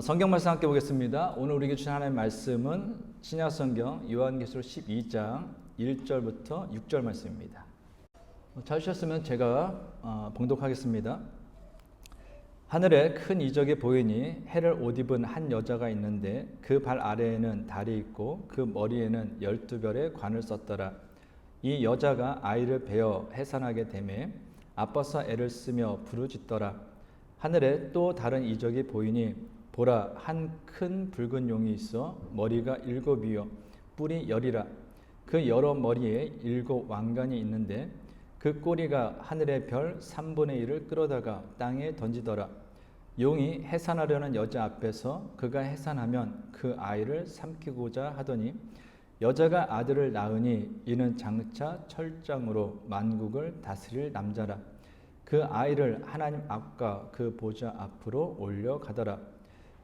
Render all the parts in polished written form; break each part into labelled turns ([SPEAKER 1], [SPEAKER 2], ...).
[SPEAKER 1] 성경 말씀 함께 보겠습니다. 오늘 우리에게 주신 하나님의 말씀은 신약 성경 요한계시록 12장 1절부터 6절 말씀입니다. 찾으셨으면 제가 봉독하겠습니다. 하늘에 큰 이적이 보이니 해를 옷 입은 한 여자가 있는데 그 발 아래에는 달이 있고 그 머리에는 12별의 관을 썼더라. 이 여자가 아이를 베어 해산하게 되매 아파서 애를 쓰며 부르짖더라. 하늘에 또 다른 이적이 보이니 보라, 한 큰 붉은 용이 있어 머리가 7이요 뿔이 10이라. 그 여러 머리에 7 왕관이 있는데 그 꼬리가 하늘의 별 3분의 1을 끌어다가 땅에 던지더라. 용이 해산하려는 여자 앞에서 그가 해산하면 그 아이를 삼키고자 하더니 여자가 아들을 낳으니 이는 장차 철장으로 만국을 다스릴 남자라. 그 아이를 하나님 앞과 그 보좌 앞으로 올려가더라.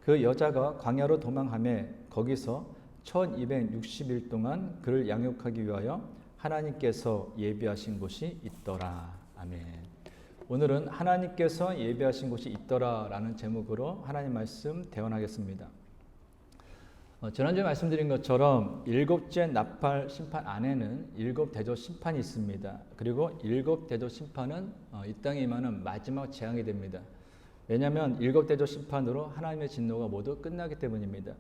[SPEAKER 1] 그 여자가 광야로 도망하매 거기서 1260일 동안 그를 양육하기 위하여 하나님께서 예비하신 곳이 있더라. 아멘. 오늘은 하나님께서 예비하신 곳이 있더라 라는 제목으로 하나님 말씀 대언하겠습니다. 지난주에 말씀드린 것처럼 7째 나팔 심판 안에는 7 대조 심판이 있습니다. 그리고 7 대조 심판은 이 땅에 임하는 마지막 재앙이 됩니다. 왜냐하면 7 대조 심판으로 하나님의 진노가 모두 끝나기 때문입니다.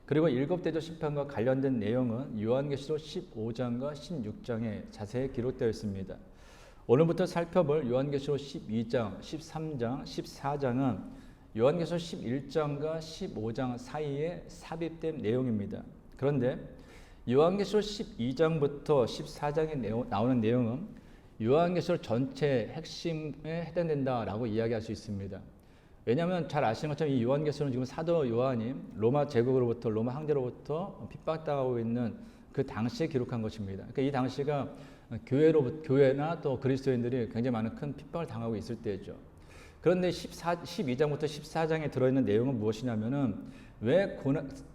[SPEAKER 1] 그리고 7 대조 심판과 관련된 내용은 요한계시록 15장과 16장에 자세히 기록되어 있습니다. 오늘부터 살펴볼 요한계시록 12장, 13장, 14장은 요한계시록 11장과 15장 사이에 삽입된 내용입니다. 그런데 요한계시록 12장부터 14장에 나오는 내용은 요한계시록 전체 핵심에 해당된다라고 이야기할 수 있습니다. 왜냐하면 잘 아시는 것처럼 이 요한계시록은 지금 사도 요한이 로마 제국으로부터 로마 황제로부터 핍박당하고 있는 그 당시에 기록한 것입니다. 그러니까 이 당시가 교회나 또 그리스도인들이 굉장히 많은 큰 핍박을 당하고 있을 때죠. 그런데 12장부터 14장에 들어있는 내용은 무엇이냐면은 왜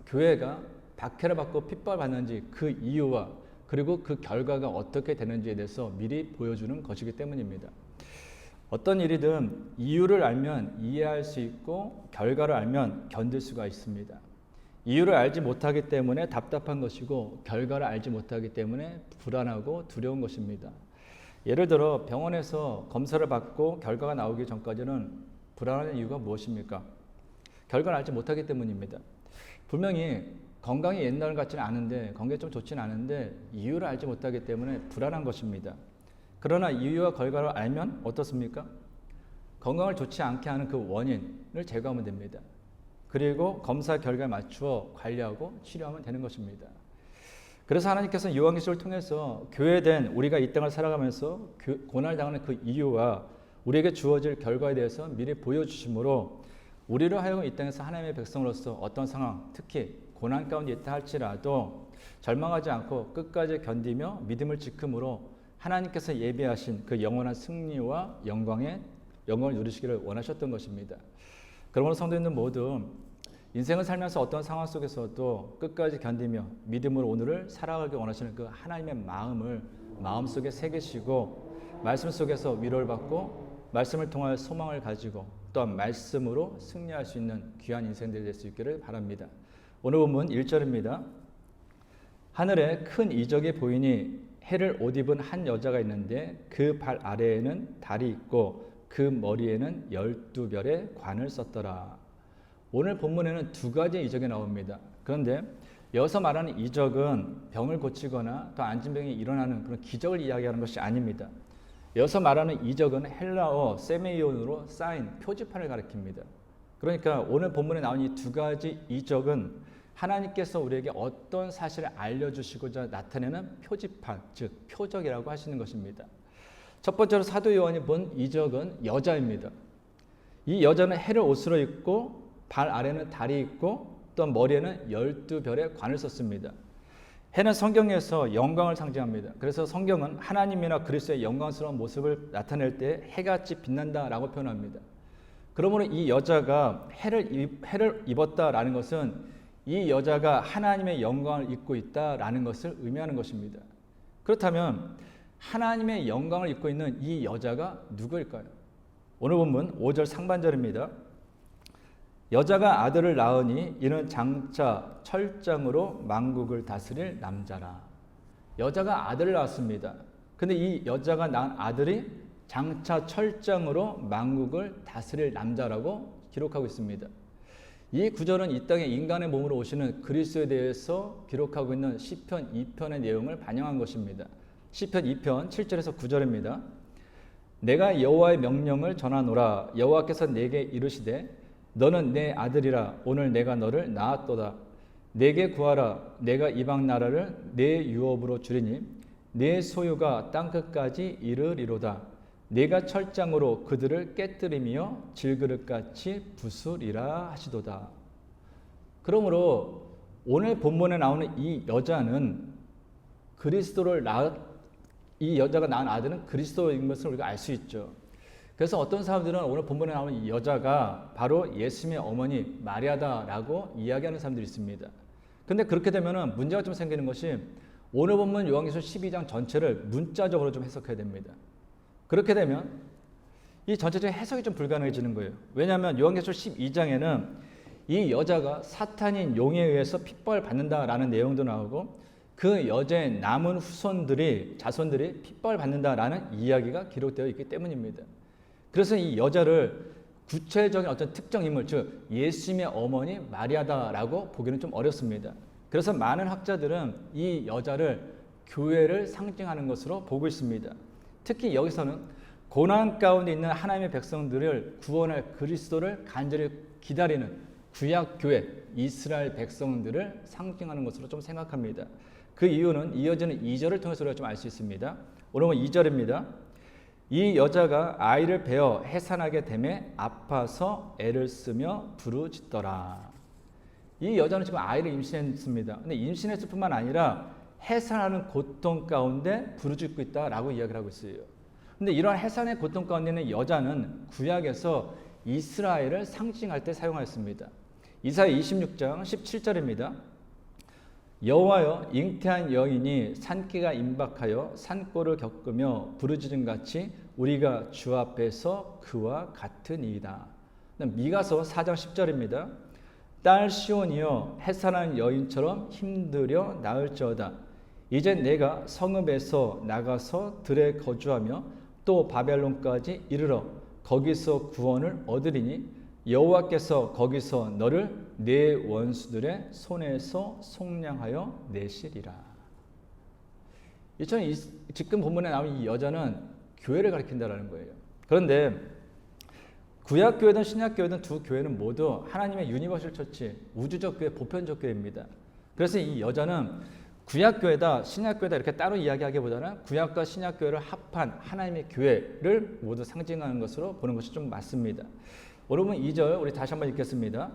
[SPEAKER 1] 교회가 박해를 받고 핍박을 받는지 그 이유와 그리고 그 결과가 어떻게 되는지에 대해서 미리 보여주는 것이기 때문입니다. 어떤 일이든 이유를 알면 이해할 수 있고 결과를 알면 견딜 수가 있습니다. 이유를 알지 못하기 때문에 답답한 것이고 결과를 알지 못하기 때문에 불안하고 두려운 것입니다. 예를 들어 병원에서 검사를 받고 결과가 나오기 전까지는 불안한 이유가 무엇입니까? 결과를 알지 못하기 때문입니다. 분명히 건강이 옛날 같지는 않은데 건강이 좀 좋지는 않은데 이유를 알지 못하기 때문에 불안한 것입니다. 그러나 이유와 결과를 알면 어떻습니까? 건강을 좋지 않게 하는 그 원인을 제거하면 됩니다. 그리고 검사 결과에 맞추어 관리하고 치료하면 되는 것입니다. 그래서 하나님께서 요한계시록을 통해서 교회된 우리가 이 땅을 살아가면서 고난을 당하는 그 이유와 우리에게 주어질 결과에 대해서 미리 보여주심으로 우리를 하여금 이 땅에서 하나님의 백성으로서 어떤 상황, 특히 고난 가운데 있다 할지라도 절망하지 않고 끝까지 견디며 믿음을 지킴으로 하나님께서 예비하신 그 영원한 승리와 영광을 누리시기를 원하셨던 것입니다. 그러므로 성도님들 모두 인생을 살면서 어떤 상황 속에서도 끝까지 견디며 믿음으로 오늘을 살아가기 원하시는 그 하나님의 마음을 마음속에 새기시고 말씀 속에서 위로를 받고 말씀을 통하여 소망을 가지고 또한 말씀으로 승리할 수 있는 귀한 인생들이 될 수 있기를 바랍니다. 오늘 본문 1절입니다. 하늘에 큰 이적이 보이니 해를 옷 입은 한 여자가 있는데 그 발 아래에는 달이 있고 그 머리에는 12별의 관을 썼더라. 오늘 본문에는 2가지 이적이 나옵니다. 그런데 여기서 말하는 이적은 병을 고치거나 또 앉은 병이 일어나는 그런 기적을 이야기하는 것이 아닙니다. 여기서 말하는 이적은 헬라어 세메이온으로 사인, 표지판을 가리킵니다. 그러니까 오늘 본문에 나온 이 2가지 이적은 하나님께서 우리에게 어떤 사실을 알려주시고자 나타내는 표지판, 즉 표적이라고 하시는 것입니다. 첫 번째로 사도 요한이 본 이적은 여자입니다. 이 여자는 해를 옷으로 입고 발 아래는 달이 있고 또 머리에는 12별의 관을 썼습니다. 해는 성경에서 영광을 상징합니다. 그래서 성경은 하나님이나 그리스도의 영광스러운 모습을 나타낼 때 해같이 빛난다라고 표현합니다. 그러므로 이 여자가 해를 입었다라는 것은 이 여자가 하나님의 영광을 입고 있다라는 것을 의미하는 것입니다. 그렇다면 하나님의 영광을 입고 있는 이 여자가 누구일까요? 오늘 본문 5절 상반절입니다. 여자가 아들을 낳으니 이는 장차 철장으로 만국을 다스릴 남자라. 여자가 아들을 낳았습니다. 근데 이 여자가 낳은 아들이 장차 철장으로 만국을 다스릴 남자라고 기록하고 있습니다. 이 구절은 이 땅에 인간의 몸으로 오시는 그리스도에 대해서 기록하고 있는 시편 2편의 내용을 반영한 것입니다. 시편 2편 7절에서 9절입니다. 내가 여호와의 명령을 전하노라. 여호와께서 내게 이르시되 너는 내 아들이라. 오늘 내가 너를 낳았도다. 내게 구하라. 내가 이방 나라를 내 유업으로 주리니 내 소유가 땅끝까지 이르리로다. 내가 철장으로 그들을 깨뜨리며 질그릇같이 부수리라 하시도다. 그러므로 오늘 본문에 나오는 이 여자는 이 여자가 낳은 아들은 그리스도인 것을 우리가 알 수 있죠. 그래서 어떤 사람들은 오늘 본문에 나오는 이 여자가 바로 예수님의 어머니 마리아다라고 이야기하는 사람들이 있습니다. 근데 그렇게 되면은 문제가 좀 생기는 것이 오늘 본문 요한계시록 12장 전체를 문자적으로 좀 해석해야 됩니다. 그렇게 되면 이 전체적인 해석이 좀 불가능해지는 거예요. 왜냐하면 요한계시록 12장에는 이 여자가 사탄인 용에 의해서 핍박을 받는다라는 내용도 나오고 그 여자의 남은 자손들이 핍박을 받는다라는 이야기가 기록되어 있기 때문입니다. 그래서 이 여자를 구체적인 어떤 특정 인물, 즉 예수님의 어머니 마리아다라고 보기는 좀 어렵습니다. 그래서 많은 학자들은 이 여자를 교회를 상징하는 것으로 보고 있습니다. 특히 여기서는 고난 가운데 있는 하나님의 백성들을 구원할 그리스도를 간절히 기다리는 구약교회 이스라엘 백성들을 상징하는 것으로 좀 생각합니다. 그 이유는 이어지는 2절을 통해서 우리가 좀 알 수 있습니다. 오늘 2절입니다. 이 여자가 아이를 베어 해산하게 되매 아파서 애를 쓰며 부르짖더라. 이 여자는 지금 아이를 임신했습니다. 근데 임신했을 뿐만 아니라 해산하는 고통 가운데 부르짖고 있다라고 이야기를 하고 있어요. 근데 이러한 해산의 고통 가운데 있는 여자는 구약에서 이스라엘을 상징할 때 사용하였습니다. 이사야 26장 17절입니다. 여호와여, 잉태한 여인이 산기가 임박하여 산골을 겪으며 부르짖음 같이 우리가 주 앞에서 그와 같으니이다. 미가서 4장 10절입니다. 딸 시온이여, 해산한 여인처럼 힘들여 낳을지어다. 이제 내가 성읍에서 나가서 들에 거주하며 또 바벨론까지 이르러 거기서 구원을 얻으리니 여호와께서 거기서 너를 내 원수들의 손에서 속량하여 내시리라. 지금 본문에 나온 이 여자는 교회를 가리킨다라는 거예요. 그런데 구약교회든 신약교회든 두 교회는 모두 하나님의 유니버셜 처치, 우주적 교회, 보편적 교회입니다. 그래서 이 여자는 구약교회다, 신약교회다 이렇게 따로 이야기하기보다는 구약과 신약교회를 합한 하나님의 교회를 모두 상징하는 것으로 보는 것이 좀 맞습니다. 여러분 2절 우리 다시 한번 읽겠습니다.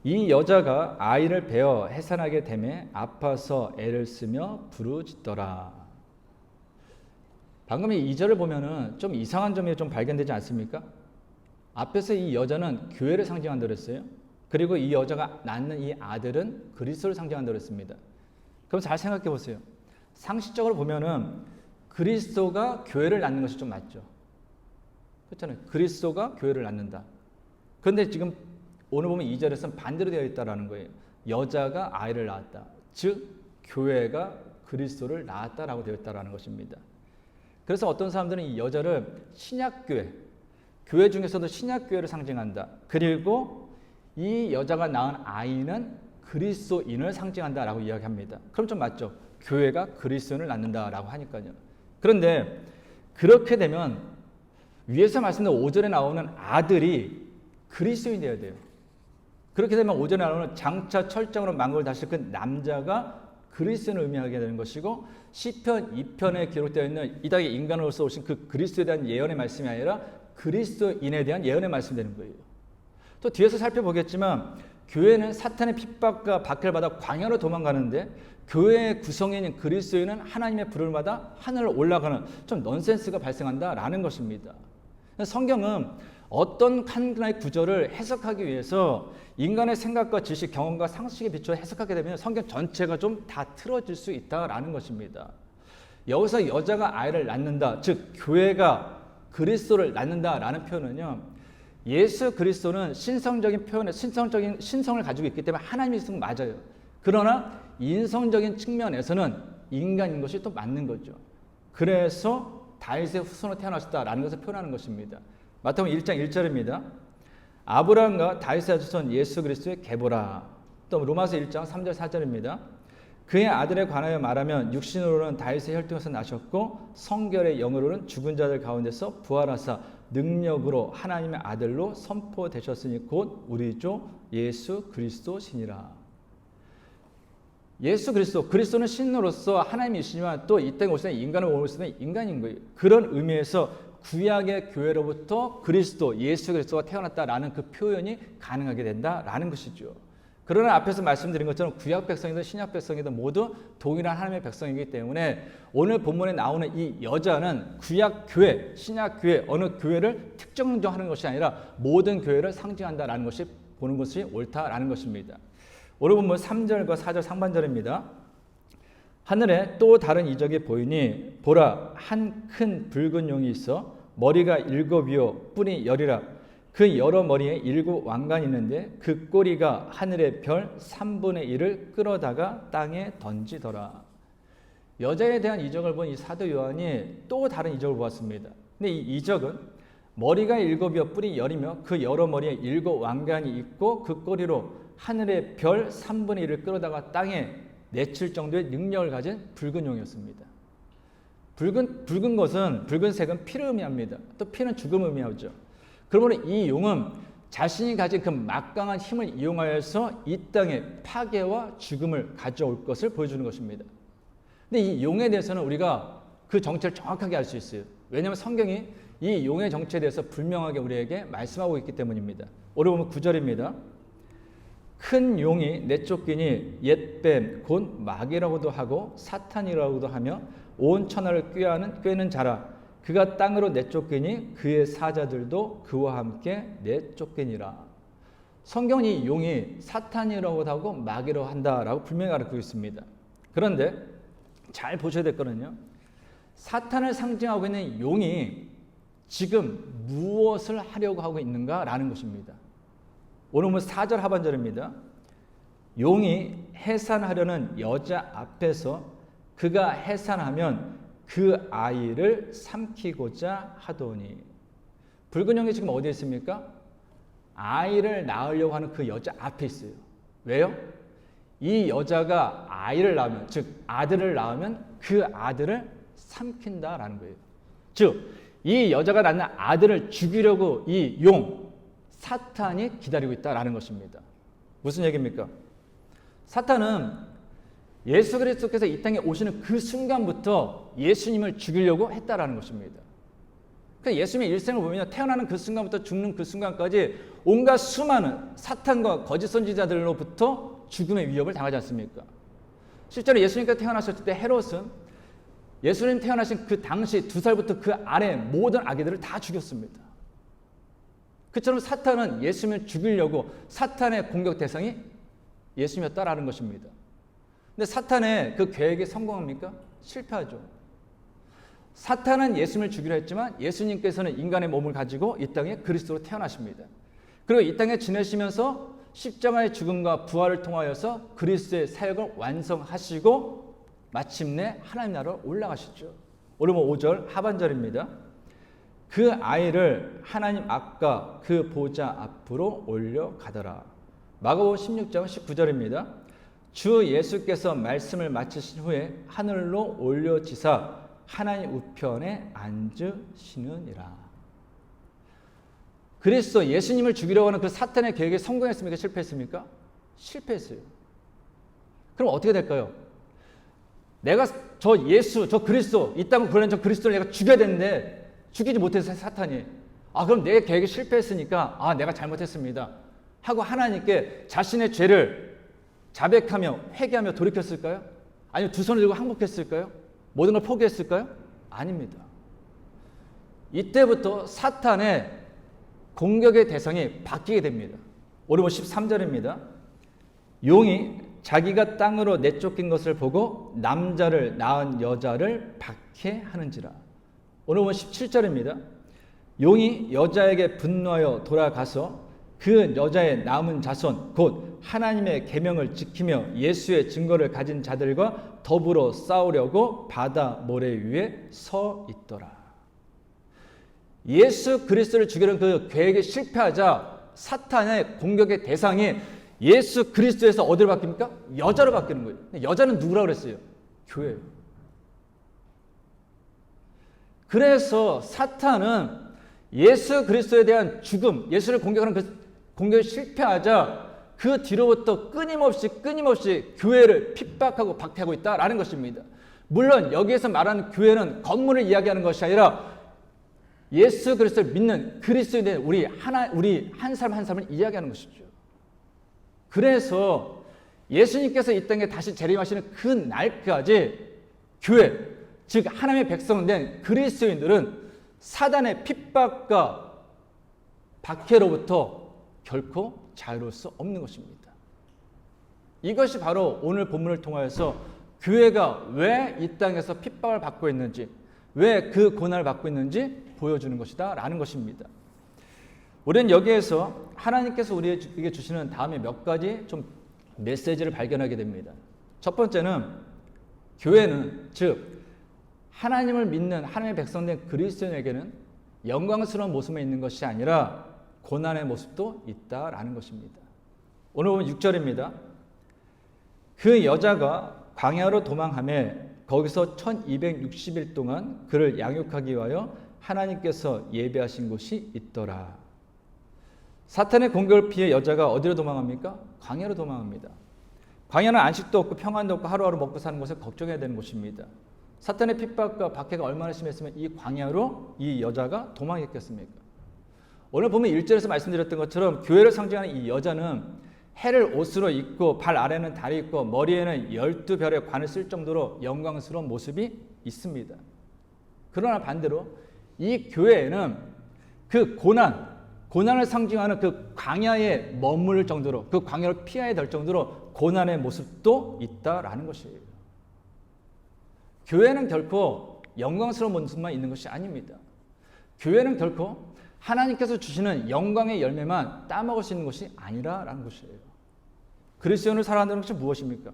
[SPEAKER 1] 이 여자가 아이를 베어 해산하게 되매 아파서 애를 쓰며 부르짖더라. 방금 이 2절을 보면은 좀 이상한 점이 좀 발견되지 않습니까? 앞에서 이 여자는 교회를 상징한다고 했어요. 그리고 이 여자가 낳는 이 아들은 그리스도를 상징한다고 했습니다. 그럼 잘 생각해 보세요. 상식적으로 보면은 그리스도가 교회를 낳는 것이 좀 맞죠. 그렇잖아요. 그리스도가 교회를 낳는다. 그런데 지금 오늘 보면 2절에서는 반대로 되어 있다라는 거예요. 여자가 아이를 낳았다. 즉 교회가 그리스도를 낳았다라고 되어 있다라는 것입니다. 그래서 어떤 사람들은 이 여자를 신약교회, 교회 중에서도 신약교회를 상징한다. 그리고 이 여자가 낳은 아이는 그리스도인을 상징한다라고 이야기합니다. 그럼 좀 맞죠? 교회가 그리스도인을 낳는다라고 하니까요. 그런데 그렇게 되면 위에서 말씀드린 5절에 나오는 아들이 그리스도인이 되어야 돼요. 그렇게 되면 5절에 나오는 장차 철장으로 만국을 다스릴 그 남자가 그리스도인을 의미하게 되는 것이고 시편 2편에 기록되어 있는 이 땅에 인간으로서 오신 그 그리스도에 대한 예언의 말씀이 아니라 그리스도인에 대한 예언의 말씀이 되는 거예요. 또 뒤에서 살펴보겠지만 교회는 사탄의 핍박과 박해를 받아 광야로 도망가는데 교회의 구성인인 그리스도인은 하나님의 부름을 받아 하늘을 올라가는 좀 넌센스가 발생한다라는 것입니다. 성경은 어떤 하나의 구절을 해석하기 위해서 인간의 생각과 지식, 경험과 상식에 비추어 해석하게 되면 성경 전체가 좀 다 틀어질 수 있다라는 것입니다. 여기서 여자가 아이를 낳는다, 즉 교회가 그리스도를 낳는다라는 표현은요, 예수 그리스도는 신성적인 표현에 신성적인 신성을 가지고 있기 때문에 하나님의 성 맞아요. 그러나 인성적인 측면에서는 인간인 것이 또 맞는 거죠. 그래서 다윗의 후손으로 태어나셨다라는 것을 표현하는 것입니다. 마태복음 1장 1절입니다. 아브라함과 다윗의 자손 예수 그리스도의 계보라. 또 로마서 1장 3절 4절입니다. 그의 아들에 관하여 말하면 육신으로는 다윗의 혈통에서 나셨고 성결의 영으로는 죽은 자들 가운데서 부활하사 능력으로 하나님의 아들로 선포되셨으니 곧 우리 주 예수 그리스도시니라. 예수 그리스도는 신으로서 하나님이시지만 또 이 땅에 오시는 인간을 오시는 인간인 거예요. 그런 의미에서 구약의 교회로부터 그리스도, 예수 그리스도가 태어났다라는 그 표현이 가능하게 된다라는 것이죠. 그러나 앞에서 말씀드린 것처럼 구약 백성이든 신약 백성이든 모두 동일한 하나님의 백성이기 때문에 오늘 본문에 나오는 이 여자는 구약 교회, 신약 교회, 어느 교회를 특정하는 것이 아니라 모든 교회를 상징한다라는 것이 보는 것이 옳다라는 것입니다. 오늘 본문 3절과 4절 상반절입니다. 하늘에 또 다른 이적이 보이니 보라 한 큰 붉은 용이 있어 머리가 7이요 뿔이 10이라. 그 여러 머리에 7 왕관이 있는데 그 꼬리가 하늘의 별 3분의 1을 끌어다가 땅에 던지더라. 여자에 대한 이적을 본 이 사도 요한이 또 다른 이적을 보았습니다. 근데 이 이적은 머리가 7이요 뿔이 10이며 그 여러 머리에 7 왕관이 있고 그 꼬리로 하늘의 별 3분의 1을 끌어다가 땅에 내칠 정도의 능력을 가진 붉은 용이었습니다. 붉은 것은 붉은색은 피를 의미합니다. 또 피는 죽음을 의미하죠. 그러므로 이 용은 자신이 가진 그 막강한 힘을 이용하여서 이 땅에 파괴와 죽음을 가져올 것을 보여주는 것입니다. 근데 이 용에 대해서는 우리가 그 정체를 정확하게 알 수 있어요. 왜냐하면 성경이 이 용의 정체에 대해서 분명하게 우리에게 말씀하고 있기 때문입니다. 오늘 보면 9절입니다. 큰 용이 내쫓기니 옛뱀 곧 마귀라고도 하고 사탄이라고도 하며 온 천하를 꾀는 자라. 그가 땅으로 내쫓기니 그의 사자들도 그와 함께 내쫓기니라. 성경은 이 용이 사탄이라고도 하고 마귀라고 한다라고 분명히 가르치고 있습니다. 그런데 잘 보셔야 될 거는요. 사탄을 상징하고 있는 용이 지금 무엇을 하려고 하고 있는가라는 것입니다. 오늘 보면 4절 하반절입니다. 용이 해산하려는 여자 앞에서 그가 해산하면 그 아이를 삼키고자 하더니. 붉은 용이 지금 어디에 있습니까? 아이를 낳으려고 하는 그 여자 앞에 있어요. 왜요? 이 여자가 아이를 낳으면, 즉 아들을 낳으면 그 아들을 삼킨다라는 거예요. 즉 이 여자가 낳는 아들을 죽이려고 이 용, 사탄이 기다리고 있다라는 것입니다. 무슨 얘기입니까? 사탄은 예수 그리스도께서 이 땅에 오시는 그 순간부터 예수님을 죽이려고 했다라는 것입니다. 그러니까 예수님의 일생을 보면 태어나는 그 순간부터 죽는 그 순간까지 온갖 수많은 사탄과 거짓 선지자들로부터 죽음의 위협을 당하지 않습니까? 실제로 예수님께서 태어나셨을 때 헤롯은 예수님 태어나신 그 당시 2살부터 그 아래 모든 아기들을 다 죽였습니다. 그처럼 사탄은 예수님을 죽이려고 사탄의 공격 대상이 예수님이었다라는 것입니다. 근데 사탄의 그 계획이 성공합니까? 실패하죠. 사탄은 예수님을 죽이려 했지만 예수님께서는 인간의 몸을 가지고 이 땅에 그리스도로 태어나십니다. 그리고 이 땅에 지내시면서 십자가의 죽음과 부활을 통하여서 그리스도의 사역을 완성하시고 마침내 하나님 나라로 올라가시죠. 오늘 5절 하반절입니다. 그 아이를 하나님 앞과 그 보좌 앞으로 올려가더라. 마가복음 16장 19절입니다. 주 예수께서 말씀을 마치신 후에 하늘로 올려지사 하나님 우편에 앉으시느니라. 그리스도 예수님을 죽이려고 하는 그 사탄의 계획에 성공했습니까? 실패했습니까? 실패했어요. 그럼 어떻게 될까요? 내가 저 예수, 저 그리스도, 이 땅을 구원한 저 그리스도를 내가 죽여야 되는데 죽이지 못해서 사탄이 그럼 내 계획이 실패했으니까 내가 잘못했습니다 하고 하나님께 자신의 죄를 자백하며 회개하며 돌이켰을까요? 아니면 두 손을 들고 항복했을까요? 모든 걸 포기했을까요? 아닙니다. 이때부터 사탄의 공격의 대상이 바뀌게 됩니다. 오늘 13절입니다. 용이 자기가 땅으로 내쫓긴 것을 보고 남자를 낳은 여자를 박해하는지라. 오늘 17절입니다. 용이 여자에게 분노하여 돌아가서 그 여자의 남은 자손 곧 하나님의 계명을 지키며 예수의 증거를 가진 자들과 더불어 싸우려고 바다 모래 위에 서 있더라. 예수 그리스도를 죽이려는 그 계획에 실패하자 사탄의 공격의 대상이 예수 그리스도에서 어디로 바뀝니까? 여자로 바뀌는 거예요. 여자는 누구라고 그랬어요? 교회예요. 그래서 사탄은 예수 그리스도에 대한 죽음, 예수를 공격하는 그 공격에 실패하자 그 뒤로부터 끊임없이 교회를 핍박하고 박해하고 있다라는 것입니다. 물론 여기에서 말하는 교회는 건물을 이야기하는 것이 아니라 예수 그리스도를 믿는 그리스도인의 우리 한 사람 한 사람을 이야기하는 것이죠. 그래서 예수님께서 이 땅에 다시 재림하시는 그 날까지 교회, 즉 하나님의 백성된 그리스도인들은 사단의 핍박과 박해로부터 결코 자유로울 수 없는 것입니다. 이것이 바로 오늘 본문을 통하여서 교회가 왜 이 땅에서 핍박을 받고 있는지, 왜 그 고난을 받고 있는지 보여주는 것이다 라는 것입니다. 우리는 여기에서 하나님께서 우리에게 주시는 다음에 몇 가지 좀 메시지를 발견하게 됩니다. 첫 번째는 교회는 즉 하나님을 믿는 하나님의 백성된 그리스도인에게는 영광스러운 모습만 있는 것이 아니라 고난의 모습도 있다라는 것입니다. 오늘 보면 6절입니다. 그 여자가 광야로 도망하며 거기서 1260일 동안 그를 양육하기 위하여 하나님께서 예배하신 곳이 있더라. 사탄의 공격을 피해 여자가 어디로 도망합니까? 광야로 도망합니다. 광야는 안식도 없고 평안도 없고 하루하루 먹고 사는 것을 걱정해야 되는 곳입니다. 사탄의 핍박과 박해가 얼마나 심했으면 이 광야로 이 여자가 도망했겠습니까? 오늘 보면 1절에서 말씀드렸던 것처럼 교회를 상징하는 이 여자는 해를 옷으로 입고 발 아래는 달이 있고 머리에는 12별의 관을 쓸 정도로 영광스러운 모습이 있습니다. 그러나 반대로 이 교회에는 그 고난을 상징하는 그 광야에 머무를 정도로, 그 광야를 피해야 될 정도로 고난의 모습도 있다라는 것이에요. 교회는 결코 영광스러운 모습만 있는 것이 아닙니다. 교회는 결코 하나님께서 주시는 영광의 열매만 따먹을 수 있는 것이 아니라라는 것이에요. 그리스도인을 살아간다는 것이 무엇입니까?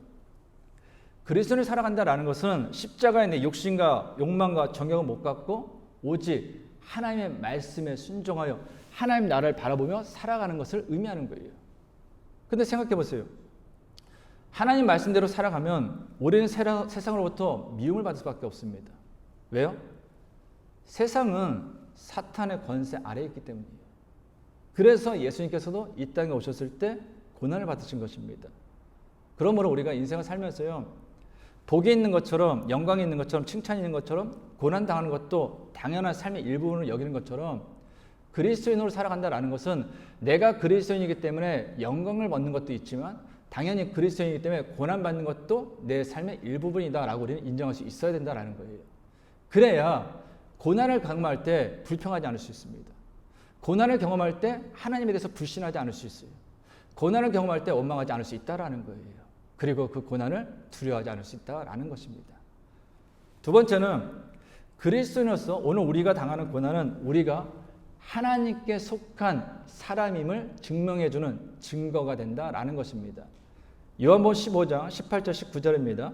[SPEAKER 1] 그리스도인을 살아간다라는 것은 십자가에 내 욕심과 욕망과 정욕을 못 갖고 오직 하나님의 말씀에 순종하여 하나님 나라를 바라보며 살아가는 것을 의미하는 거예요. 근데 생각해 보세요. 하나님 말씀대로 살아가면 우리는 세상으로부터 미움을 받을 수밖에 없습니다. 왜요? 세상은 사탄의 권세 아래에 있기 때문이에요. 그래서 예수님께서도 이 땅에 오셨을 때 고난을 받으신 것입니다. 그러므로 우리가 인생을 살면서요, 복이 있는 것처럼, 영광이 있는 것처럼, 칭찬이 있는 것처럼, 고난당하는 것도 당연한 삶의 일부분을 여기는 것처럼 그리스도인으로 살아간다라는 것은 내가 그리스도인이기 때문에 영광을 얻는 것도 있지만 당연히 그리스도인이기 때문에 고난받는 것도 내 삶의 일부분이다라고 우리는 인정할 수 있어야 된다라는 거예요. 그래야 고난을 경험할 때 불평하지 않을 수 있습니다. 고난을 경험할 때 하나님에 대해서 불신하지 않을 수 있어요. 고난을 경험할 때 원망하지 않을 수 있다라는 거예요. 그리고 그 고난을 두려워하지 않을 수 있다라는 것입니다. 두 번째는 그리스도인으로서 오늘 우리가 당하는 고난은 우리가 하나님께 속한 사람임을 증명해주는 증거가 된다라는 것입니다. 요한복음 15장 18절 19절입니다.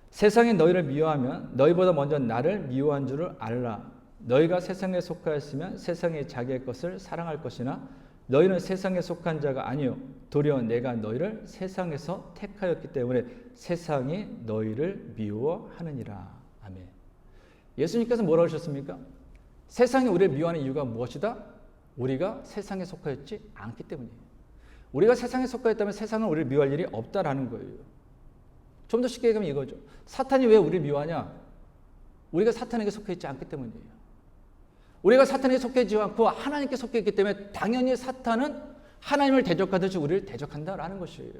[SPEAKER 1] 세상이 너희를 미워하면 너희보다 먼저 나를 미워한 줄을 알라. 너희가 세상에 속하였으면 세상이 자기의 것을 사랑할 것이나 너희는 세상에 속한 자가 아니요 도리어 내가 너희를 세상에서 택하였기 때문에 세상이 너희를 미워하느니라. 아멘. 예수님께서 뭐라고 하셨습니까? 세상이 우리를 미워하는 이유가 무엇이다? 우리가 세상에 속하였지 않기 때문이에요. 우리가 세상에 속하였다면 세상은 우리를 미워할 일이 없다라는 거예요. 좀 더 쉽게 얘기하면 이거죠. 사탄이 왜 우리를 미워하냐? 우리가 사탄에게 속해 있지 않기 때문이에요. 우리가 사탄에게 속해 있지 않고 하나님께 속해 있기 때문에 당연히 사탄은 하나님을 대적하듯이 우리를 대적한다라는 것이에요.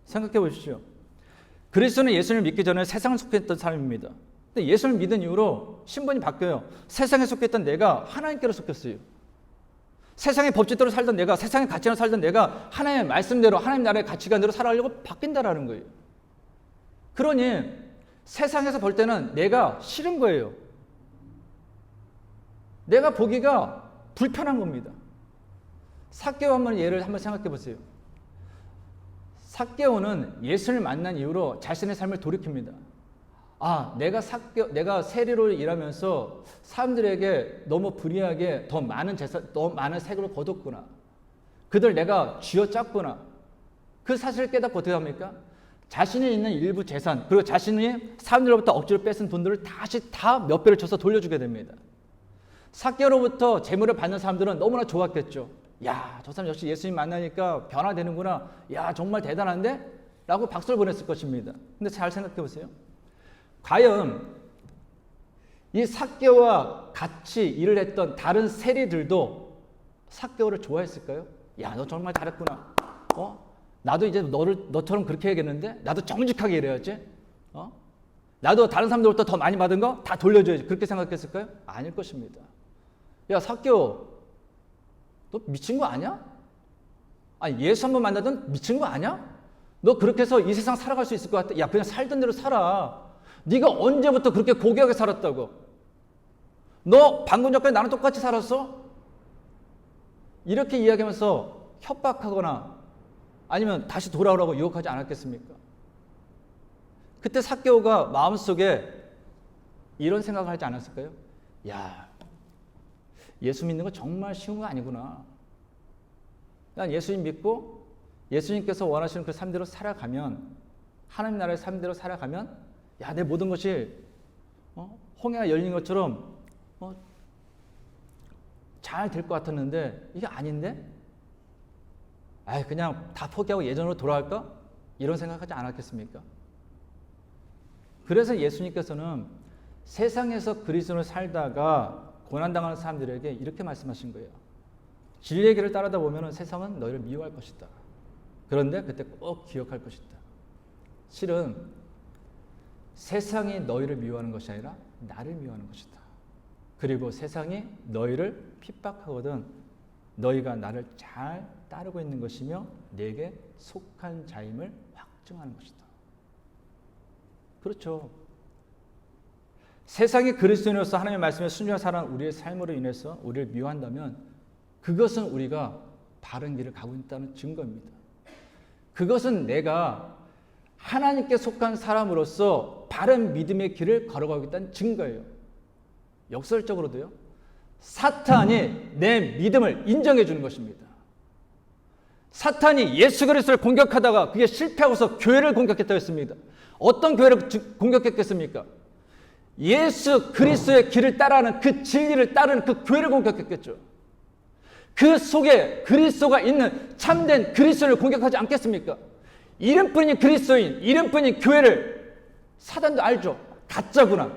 [SPEAKER 1] 생각해 보십시오. 그리스도는 예수를 믿기 전에 세상을 속해 있던 사람입니다. 근데 예수를 믿은 이후로 신분이 바뀌어요. 세상에 속해 있던 내가 하나님께로 속했어요. 세상의 법칙대로 살던 내가, 세상의 가치로 살던 내가 하나님의 말씀대로, 하나님 나라의 가치관대로 살아가려고 바뀐다라는 거예요. 그러니 세상에서 볼 때는 내가 싫은 거예요. 내가 보기가 불편한 겁니다. 삭개오 한번 예를 한번 생각해 보세요. 삭개오는 예수를 만난 이후로 자신의 삶을 돌이킵니다. 내가 세리로 일하면서 사람들에게 너무 불이하게 더 많은 세금을 거뒀구나. 그들 내가 쥐어짰구나. 그 사실을 깨닫고 어떻게 합니까? 자신이 있는 일부 재산, 그리고 자신이 사람들로부터 억지로 뺏은 돈들을 다시 다 몇 배를 줘서 돌려주게 됩니다. 삭개오로부터 재물을 받는 사람들은 너무나 좋았겠죠. 야, 저 사람 역시 예수님 만나니까 변화되는구나. 야, 정말 대단한데? 라고 박수를 보냈을 것입니다. 근데 잘 생각해 보세요. 과연 이 삭개오와 같이 일을 했던 다른 세리들도 삭개오를 좋아했을까요? 야, 너 정말 잘했구나. 나도 이제 너처럼 그렇게 해야겠는데? 나도 정직하게 일해야지. 나도 다른 사람들보다 더 많이 받은 거 다 돌려줘야지. 그렇게 생각했을까요? 아닐 것입니다. 야, 삭개오, 너 미친 거 아니야? 아니, 예수 한번 만나던 미친 거 아니야? 너 그렇게 해서 이 세상 살아갈 수 있을 것 같아? 야, 그냥 살던 대로 살아. 네가 언제부터 그렇게 고귀하게 살았다고? 너 방금 전까지 나랑 똑같이 살았어? 이렇게 이야기하면서 협박하거나 아니면 다시 돌아오라고 유혹하지 않았겠습니까? 그때 삭개오가 마음속에 이런 생각을 하지 않았을까요? 야, 예수 믿는 거 정말 쉬운 거 아니구나. 난 예수님 믿고 예수님께서 원하시는 그 삶대로 살아가면, 하나님 나라의 삶대로 살아가면, 야, 내 모든 것이 홍해가 열린 것처럼 잘 될 것 같았는데 이게 아닌데? 그냥 다 포기하고 예전으로 돌아갈까? 이런 생각하지 않았겠습니까? 그래서 예수님께서는 세상에서 그리스도를 살다가 고난당하는 사람들에게 이렇게 말씀하신 거예요. 진리의 길을 따르다 보면 세상은 너희를 미워할 것이다. 그런데 그때 꼭 기억할 것이다. 실은 세상이 너희를 미워하는 것이 아니라 나를 미워하는 것이다. 그리고 세상이 너희를 핍박하거든 너희가 나를 잘 따르고 있는 것이며 내게 속한 자임을 확증하는 것이다. 그렇죠. 세상이 그리스도인으로서 하나님의 말씀에 순종하여 살아가는 우리의 삶으로 인해서 우리를 미워한다면 그것은 우리가 바른 길을 가고 있다는 증거입니다. 그것은 내가 하나님께 속한 사람으로서 바른 믿음의 길을 걸어가고 있다는 증거예요. 역설적으로도요. 사탄이 내 믿음을 인정해 주는 것입니다. 사탄이 예수 그리스도를 공격하다가 그게 실패하고서 교회를 공격했다고 했습니다. 어떤 교회를 공격했겠습니까? 예수 그리스도의 길을 따라하는 그 진리를 따르는 그 교회를 공격했겠죠. 그 속에 그리스도가 있는 참된 그리스도를 공격하지 않겠습니까? 이름뿐인 그리스도인, 이름뿐인 교회를 사단도 알죠. 가짜구나.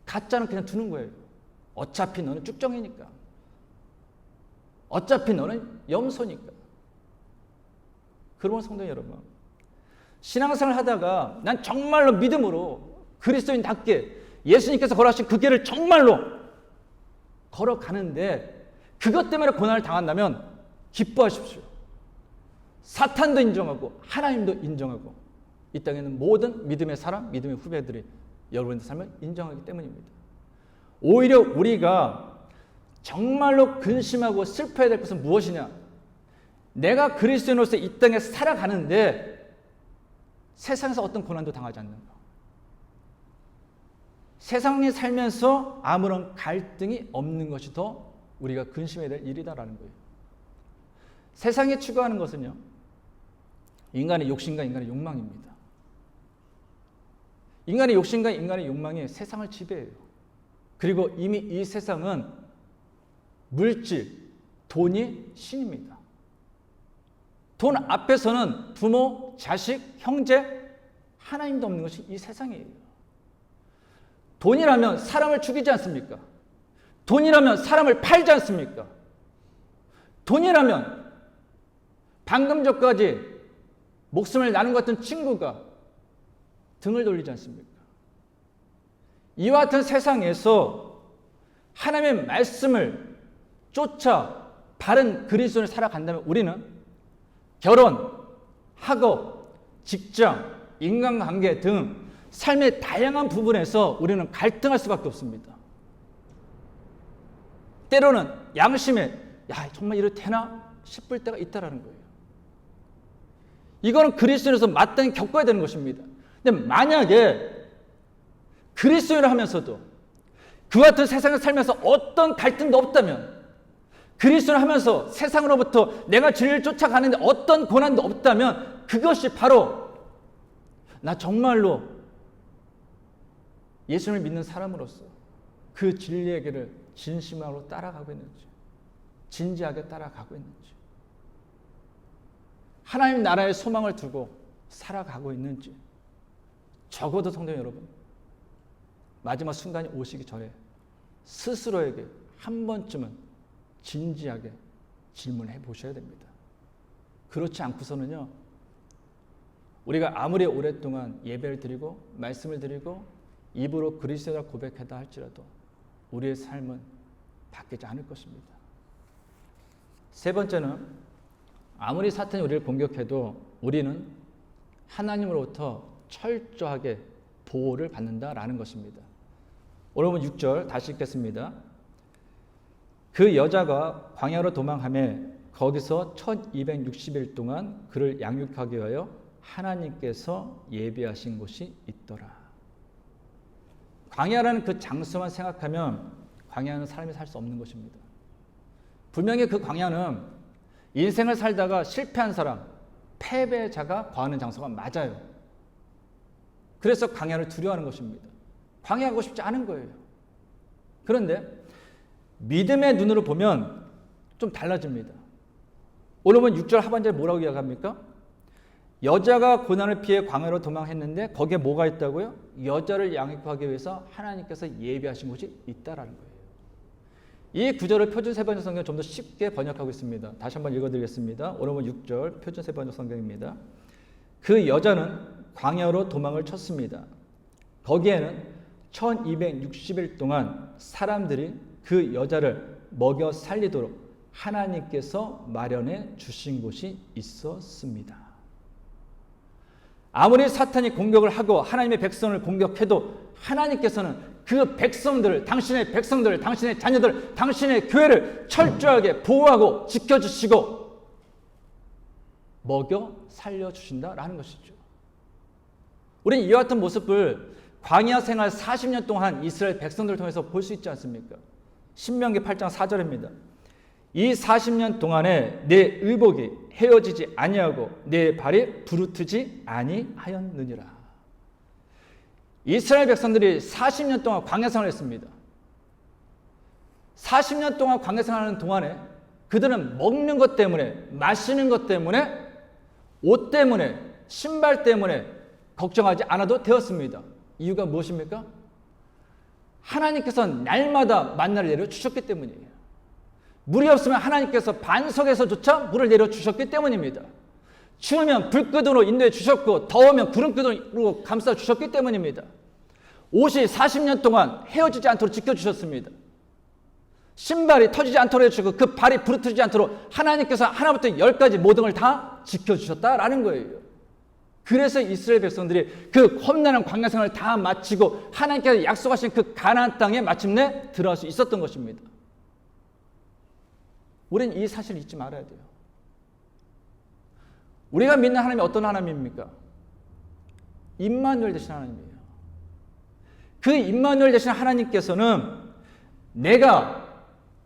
[SPEAKER 1] 가짜는 그냥 두는 거예요. 어차피 너는 쭉정이니까. 어차피 너는 염소니까. 그러면 성도 여러분, 신앙생활을 하다가 난 정말로 믿음으로 그리스도인답게 예수님께서 걸어가신 그 길을 정말로 걸어가는데 그것 때문에 고난을 당한다면 기뻐하십시오. 사탄도 인정하고 하나님도 인정하고 이 땅에는 모든 믿음의 사람, 믿음의 후배들이 여러분의 삶을 인정하기 때문입니다. 오히려 우리가 정말로 근심하고 슬퍼해야 될 것은 무엇이냐? 내가 그리스도인으로서 이 땅에 살아가는데 세상에서 어떤 고난도 당하지 않는가? 세상에 살면서 아무런 갈등이 없는 것이 더 우리가 근심해야 될 일이다라는 거예요. 세상에 추구하는 것은요, 인간의 욕심과 인간의 욕망입니다. 인간의 욕심과 인간의 욕망이 세상을 지배해요. 그리고 이미 이 세상은 물질, 돈이 신입니다. 돈 앞에서는 부모, 자식, 형제, 하나님도 없는 것이 이 세상이에요. 돈이라면 사람을 죽이지 않습니까? 돈이라면 사람을 팔지 않습니까? 돈이라면 방금 전까지 목숨을 나눈 것 같은 친구가 등을 돌리지 않습니까? 이와 같은 세상에서 하나님의 말씀을 쫓아 바른 그리스도를 살아간다면 우리는 결혼, 학업, 직장, 인간관계 등 삶의 다양한 부분에서 우리는 갈등할 수밖에 없습니다. 때로는 양심에 야 정말 이래도 되나 싶을 때가 있다라는 거예요. 이거는 그리스도인으로서 마땅히 겪어야 되는 것입니다. 근데 만약에 그리스도인을 하면서도 그와 같은 세상을 살면서 어떤 갈등도 없다면, 그리스도를 하면서 세상으로부터 내가 진리를 쫓아가는데 어떤 고난도 없다면, 그것이 바로 나 정말로 예수님을 믿는 사람으로서 그 진리의 길을 진심으로 따라가고 있는지, 진지하게 따라가고 있는지, 하나님 나라의 소망을 두고 살아가고 있는지, 적어도 성도 여러분, 마지막 순간이 오시기 전에 스스로에게 한 번쯤은 진지하게 질문해 보셔야 됩니다. 그렇지 않고서는요, 우리가 아무리 오랫동안 예배를 드리고 말씀을 드리고 입으로 그리스도라 고백하다 할지라도 우리의 삶은 바뀌지 않을 것입니다. 세 번째는 아무리 사탄이 우리를 공격해도 우리는 하나님으로부터 철저하게 보호를 받는다라는 것입니다. 오늘 보면 6절 다시 읽겠습니다. 그 여자가 광야로 도망하며 거기서 1260일 동안 그를 양육하기 위하여 하나님께서 예비하신 곳이 있더라. 광야라는 그 장소만 생각하면 광야는 사람이 살 수 없는 것입니다. 분명히 그 광야는 인생을 살다가 실패한 사람, 패배자가 거하는 장소가 맞아요. 그래서 광야를 두려워하는 것입니다. 광야하고 싶지 않은 거예요. 그런데 믿음의 눈으로 보면 좀 달라집니다. 오늘 보면 6절 하반절에 뭐라고 이야기합니까? 여자가 고난을 피해 광야로 도망했는데 거기에 뭐가 있다고요? 여자를 양육하기 위해서 하나님께서 예비하신 곳이 있다라는 거예요. 이 구절을 표준 세번역 성경은 좀 더 쉽게 번역하고 있습니다. 다시 한번 읽어드리겠습니다. 오늘 보면 6절 표준 세번역 성경입니다. 그 여자는 광야로 도망을 쳤습니다. 거기에는 1260일 동안 사람들이 그 여자를 먹여 살리도록 하나님께서 마련해 주신 곳이 있었습니다. 아무리 사탄이 공격을 하고 하나님의 백성을 공격해도 하나님께서는 그 백성들을, 당신의 백성들을, 당신의 자녀들, 당신의 교회를 철저하게 보호하고 지켜주시고 먹여 살려주신다라는 것이죠. 우리는 이와 같은 모습을 광야 생활 40년 동안 이스라엘 백성들을 통해서 볼 수 있지 않습니까? 신명기 8장 4절입니다. 이 40년 동안에 내 의복이 헤어지지 아니하고 내 발이 부르트지 아니하였느니라. 이스라엘 백성들이 40년 동안 광야 생활을 했습니다. 40년 동안 광야 생활하는 동안에 그들은 먹는 것 때문에, 마시는 것 때문에, 옷 때문에, 신발 때문에 걱정하지 않아도 되었습니다. 이유가 무엇입니까? 하나님께서 날마다 만나를 내려주셨기 때문이에요. 물이 없으면 하나님께서 반석에서조차 물을 내려주셨기 때문입니다. 추우면 불기둥으로 인도해 주셨고 더우면 구름기둥으로 감싸 주셨기 때문입니다. 옷이 40년 동안 헤어지지 않도록 지켜주셨습니다. 신발이 터지지 않도록 해주시고 그 발이 부르트지 않도록 하나님께서 하나부터 10까지 모든 걸 다 지켜주셨다라는 거예요. 그래서 이스라엘 백성들이 그 험난한 광야 생활을 다 마치고 하나님께서 약속하신 그 가나안 땅에 마침내 들어갈 수 있었던 것입니다. 우리는 이 사실을 잊지 말아야 돼요. 우리가 믿는 하나님이 어떤 하나님입니까? 임마누엘 되신 하나님이에요. 그 임마누엘 되신 하나님께서는 내가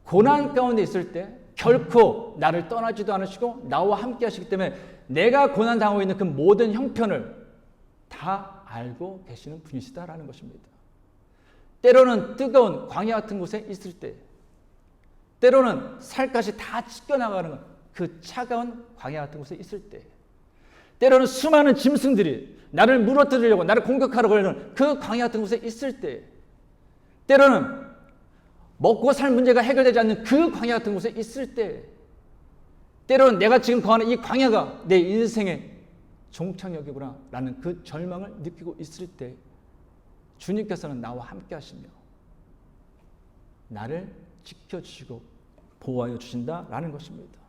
[SPEAKER 1] 고난 가운데 있을 때 결코 나를 떠나지도 않으시고 나와 함께 하시기 때문에 내가 고난당하고 있는 그 모든 형편을 다 알고 계시는 분이시다라는 것입니다. 때로는 뜨거운 광야 같은 곳에 있을 때, 때로는 살갗이 다 찢겨나가는 그 차가운 광야 같은 곳에 있을 때, 때로는 수많은 짐승들이 나를 무너뜨리려고 나를 공격하려고 하는 그 광야 같은 곳에 있을 때, 때로는 먹고 살 문제가 해결되지 않는 그 광야 같은 곳에 있을 때, 때로는 내가 지금 거하는 이 광야가 내 인생의 종착역이구나 라는 그 절망을 느끼고 있을 때 주님께서는 나와 함께 하시며 나를 지켜주시고 보호하여 주신다라는 것입니다.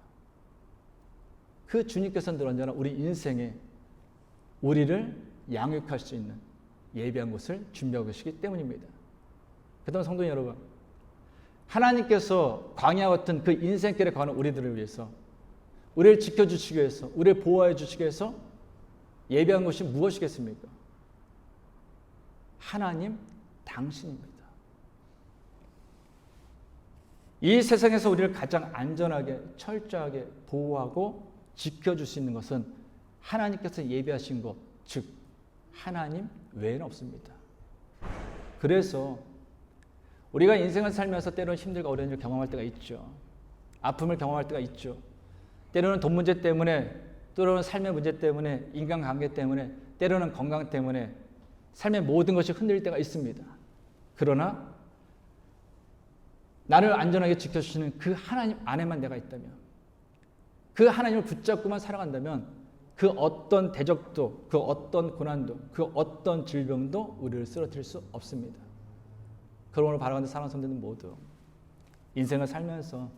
[SPEAKER 1] 그 주님께서는 늘 언제나 우리 인생에 우리를 양육할 수 있는 예비한 곳을 준비하고 계시기 때문입니다. 그다음 성도 여러분, 하나님께서 광야 같은 그 인생길에 가는 우리들을 위해서, 우리를 지켜주시기 위해서, 우리를 보호해 주시기 위해서 예비한 것이 무엇이겠습니까? 하나님 당신입니다. 이 세상에서 우리를 가장 안전하게 철저하게 보호하고 지켜줄 수 있는 것은 하나님께서 예비하신 것, 즉 하나님 외에는 없습니다. 그래서 우리가 인생을 살면서 때로는 힘들고 어려운 일을 경험할 때가 있죠. 아픔을 경험할 때가 있죠. 때로는 돈 문제 때문에, 때로는 삶의 문제 때문에, 인간관계 때문에, 때로는 건강 때문에 삶의 모든 것이 흔들릴 때가 있습니다. 그러나 나를 안전하게 지켜주시는 그 하나님 안에만 내가 있다면, 그 하나님을 붙잡고만 살아간다면 그 어떤 대적도, 그 어떤 고난도, 그 어떤 질병도 우리를 쓰러뜨릴 수 없습니다. 그러므로 바라가는 사랑하는 성도들 모두 인생을 살면서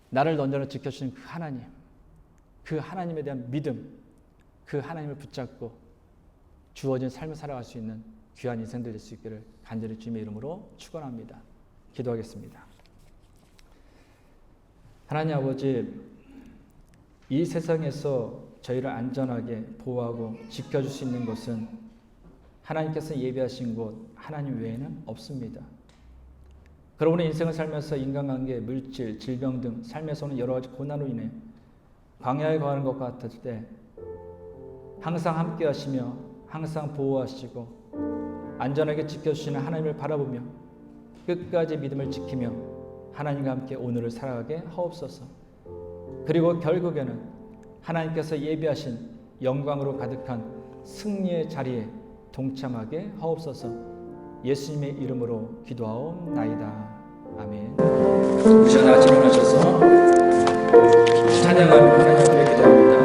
[SPEAKER 1] 나를 온전히 지켜주시는 그 하나님, 그 하나님에 대한 믿음, 그 하나님을 붙잡고 주어진 삶을 살아갈 수 있는 귀한 인생들 될 수 있기를 간절히 주님의 이름으로 축원합니다. 기도하겠습니다. 하나님 아버지, 이 세상에서 저희를 안전하게 보호하고 지켜줄 수 있는 것은 하나님께서 예비하신 곳 하나님 외에는 없습니다. 그러므로 인생을 살면서 인간관계, 물질, 질병 등 삶에서 오는 여러 가지 고난으로 인해 광야에 거하는 것 같을 때 항상 함께 하시며 항상 보호하시고 안전하게 지켜주시는 하나님을 바라보며 끝까지 믿음을 지키며 하나님과 함께 오늘을 살아가게 하옵소서. 그리고 결국에는 하나님께서 예비하신 영광으로 가득한 승리의 자리에 동참하게 하옵소서. 예수님의 이름으로 기도하옵나이다. 아멘. 이 시간 아침 일어나셔서 찬양하는 하나님 앞에 기도합니다.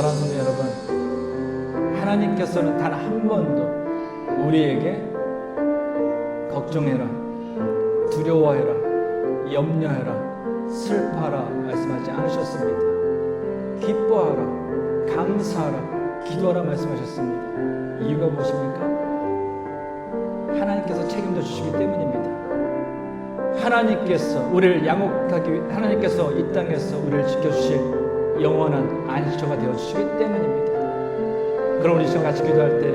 [SPEAKER 1] 사랑하는 성도 여러분, 하나님께서는 단 한 번도 우리에게 걱정해라, 두려워해라, 염려해라, 슬퍼하라 말씀하지 않으셨습니다. 기뻐하라, 감사하라, 기도하라 말씀하셨습니다. 이유가 무엇입니까? 하나님께서 책임져 주시기 때문입니다. 하나님께서 우리를 양육하기 위해 하나님께서 이 땅에서 우리를 지켜주실 영원한 안식처가 되어주시기 때문입니다. 그럼 우리 시간 같이 기도할 때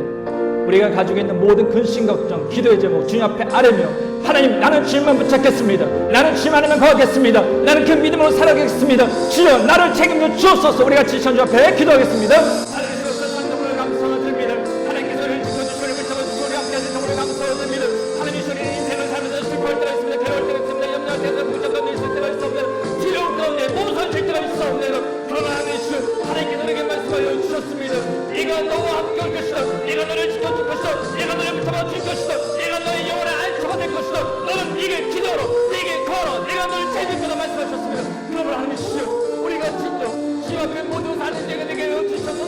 [SPEAKER 1] 우리가 가지고 있는 모든 근심 걱정, 기도의 제목 주님 앞에 아뢰며 하나님, 나는 주님만 붙잡겠습니다. 나는 주님 안에만 거하겠습니다. 나는 그 믿음으로 살아가겠습니다. 주여 나를 책임져 주옵소서. 우리 같이 천주 앞에 기도하겠습니다. 하나님께서 성령을 감사드립니다. 하나님께서 우리를 지켜주시고 붙잡아주시고 우리 함께 하신 정보를 감사드립니다. 하나님이 저희 인생을 살면서 슬퍼할 때가 있습니다. 괴로울 때가 있습니다. 염려할 때가 있습니다. 붙잡아 있을 때가 있습니다. 지려운 가운데 모순할 때가 있습니다. 그러나 하나님께서 우리에게 말씀하여 주셨습니다. 이가 너와 함께 올 것이다. 이가 너를 지켜줄 것이다. 이가 너를 붙잡아 줄 것이다. 이가 너의 영혼의 안처가 될 것이다. 너는 이게 기도로, 이게 걸어, 내가 너를 책임질 거다 말씀하셨습니다. 그러므로 하나님이시여, 우리가 진짜 주 앞에 모두 사는 자가 되게 하여 주셔서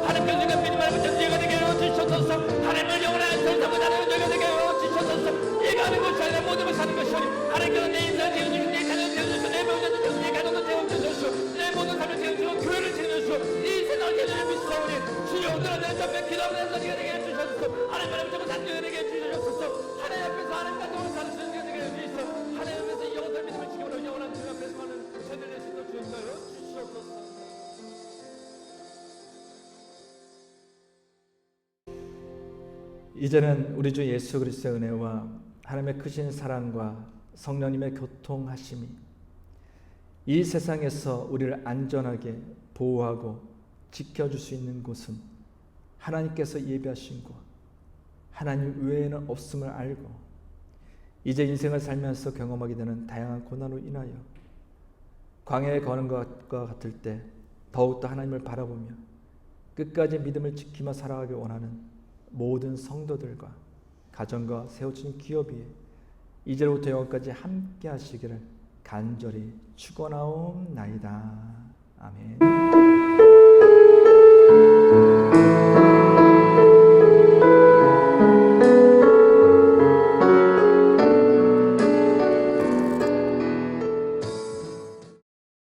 [SPEAKER 1] 하나님께서 내가 믿음 안에 붙잡은 자가 되게 하여 주셔서 하나님을 영혼의 안처를 잡고 나는 자가 되게 하여 주셔서 이가 하는 것이 아니라 모든 걸 사는 것이오니 하나님께서 내 인생을 태워주시고 내 자녀를 태워주시고 내 배우자를 태워주시고 내 가정을 태워주시고 내 모든 삶을 태워주시고 교회를 책임져주시고 이 세상을 태워주시고 믿사오니 주여 오늘은 내 앞에 기도하는 자가 되게 해주셔서 하나님 앞에 붙잡고 사는 자가 되게 해주셔서 하나님 앞에서 하나님 가정을 사는 자가 되게 해주셔서 하나님 앞에서 영원한 믿음을 지켜보는 영원한 주님 앞에서 하는 세대를 신도 주옵소서 주시옵소서. 이제는 우리 주 예수 그리스도의 은혜와 하나님의 크신 사랑과 성령님의 교통하심이 이 세상에서 우리를 안전하게 보호하고 지켜줄 수 있는 곳은 하나님께서 예비하신 곳, 하나님 외에는 없음을 알고 이제 인생을 살면서 경험하게 되는 다양한 고난으로 인하여 광야에 거는 것과 같을 때 더욱더 하나님을 바라보며 끝까지 믿음을 지키며 살아가길 원하는 모든 성도들과 가정과 세워진 기업이 이제로부터 영원까지 함께 하시기를 간절히 축원하옵나이다. 아멘.